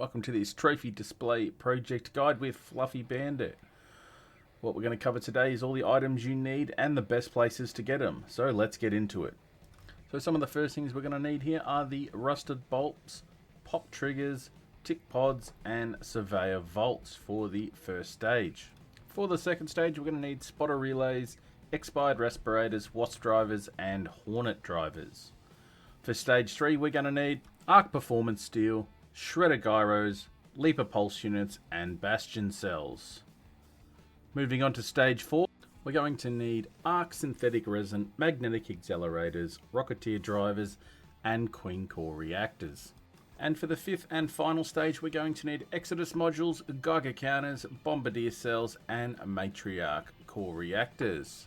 Welcome to this trophy display project guide with FluffyBandit. What we're going to cover today is all the items you need and the best places to get them. So let's get into it. So some of the first things we're going to need here are the rusted bolts, pop triggers, tick pods and surveyor volts for the first stage. For the second stage we're going to need spotter relays, expired respirators, wasp drivers and hornet drivers. For stage 3 we're going to need arc performance steel, shredder gyros, leaper pulse units and bastion cells. Moving on to stage 4, we're going to need arc synthetic resin, magnetic accelerators, rocketeer drivers and queen core reactors. And for the 5th and final stage we're going to need Exodus modules, Geiger counters, Bombardier cells and matriarch core reactors.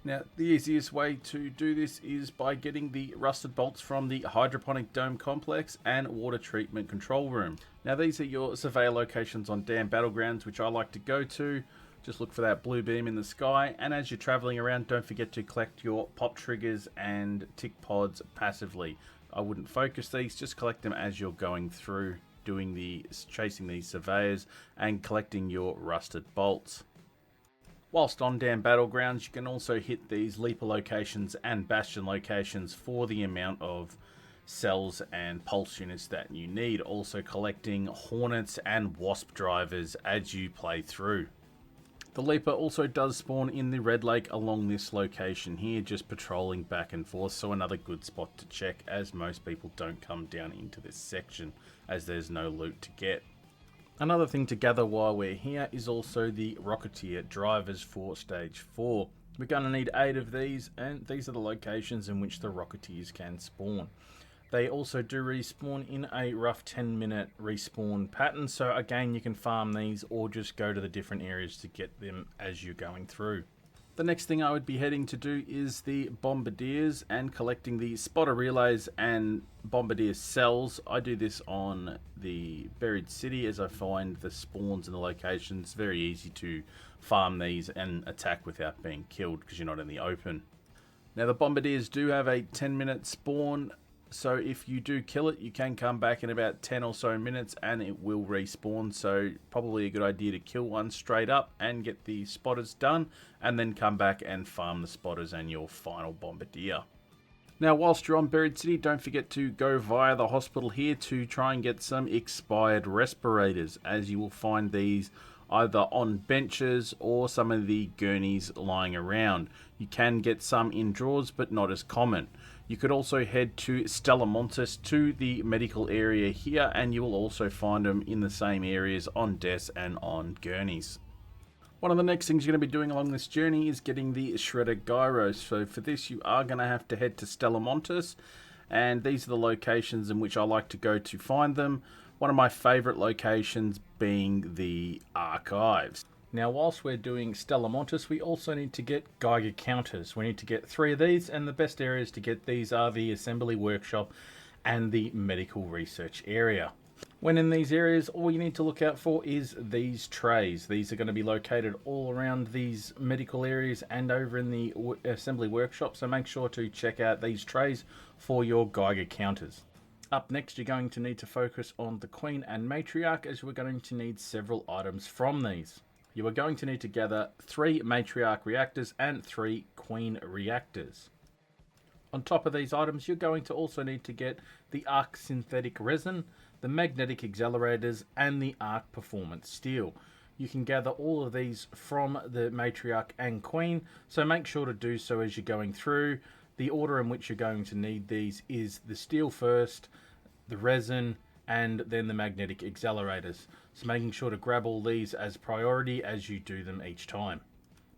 Now, the easiest way to do this is by getting the rusted bolts from the hydroponic dome complex and water treatment control room. Now, these are your surveyor locations on dam battlegrounds, which I like to go to. Just look for that blue beam in the sky, and as you're traveling around, don't forget to collect your pop triggers and tick pods passively. I wouldn't focus these, just collect them as you're going through, chasing these surveyors and collecting your rusted bolts. Whilst on dam battlegrounds, you can also hit these leaper locations and bastion locations for the amount of cells and pulse units that you need. Also collecting hornets and wasp drivers as you play through. The leaper also does spawn in the red lake along this location here, just patrolling back and forth, so another good spot to check, as most people don't come down into this section as there's no loot to get. Another thing to gather while we're here is also the rocketeer drivers for stage 4. We're going to need 8 of these, and these are the locations in which the rocketeers can spawn. They also do respawn in a rough 10-minute respawn pattern, so again you can farm these or just go to the different areas to get them as you're going through. The next thing I would be heading to do is the Bombardiers and collecting the spotter relays and Bombardier cells. I do this on the buried city as I find the spawns and the locations very easy to farm these and attack without being killed because you're not in the open. Now the Bombardiers do have a 10-minute spawn, so if you do kill it you can come back in about 10 or so minutes and it will respawn, so probably a good idea to kill one straight up and get the spotters done and then come back and farm the spotters and your final Bombardier. Now whilst you're on Buried City, don't forget to go via the hospital here to try and get some expired respirators, as you will find these either on benches or some of the gurneys lying around. You can get some in drawers but not as common. You could also head to Stellamontis to the medical area here, and you will also find them in the same areas on desks and on gurneys. One of the next things you're going to be doing along this journey is getting the shredder gyros. So for this you are going to have to head to Stellamontis, and these are the locations in which I like to go to find them. One of my favourite locations being the archives. Now whilst we're doing Stellamontis, we also need to get Geiger counters. We need to get 3 of these, and the best areas to get these are the assembly workshop and the medical research area. When in these areas, all you need to look out for is these trays. These are going to be located all around these medical areas and over in the assembly workshop, so make sure to check out these trays for your Geiger counters. Up next, you're going to need to focus on the Queen and Matriarch, as we're going to need several items from these. You are going to need to gather 3 Matriarch reactors and 3 Queen reactors. On top of these items, you're going to also need to get the arc synthetic resin, the magnetic accelerators and the arc performance steel. You can gather all of these from the Matriarch and Queen, so make sure to do so as you're going through. The order in which you're going to need these is the steel first, the resin, and then the magnetic accelerators. So making sure to grab all these as priority as you do them each time.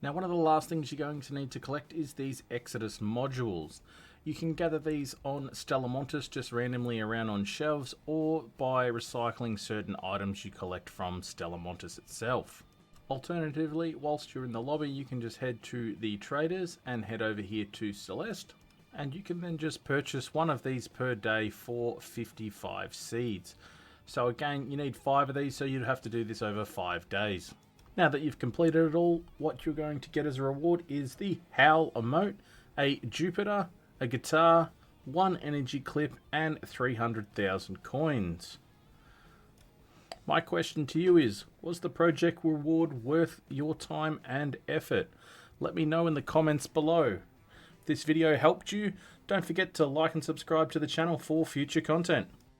Now one of the last things you're going to need to collect is these Exodus modules. You can gather these on Stellamontis just randomly around on shelves, or by recycling certain items you collect from Stellamontis itself. Alternatively, whilst you're in the lobby, you can just head to the traders and head over here to Celeste, and you can then just purchase one of these per day for 55 seeds. So again, you need 5 of these, so you'd have to do this over 5 days. Now that you've completed it all, what you're going to get as a reward is the Howl emote, a Jupiter, a guitar, 1 energy clip, and 300,000 coins. My question to you is, was the project reward worth your time and effort? Let me know in the comments below. If this video helped you, don't forget to like and subscribe to the channel for future content.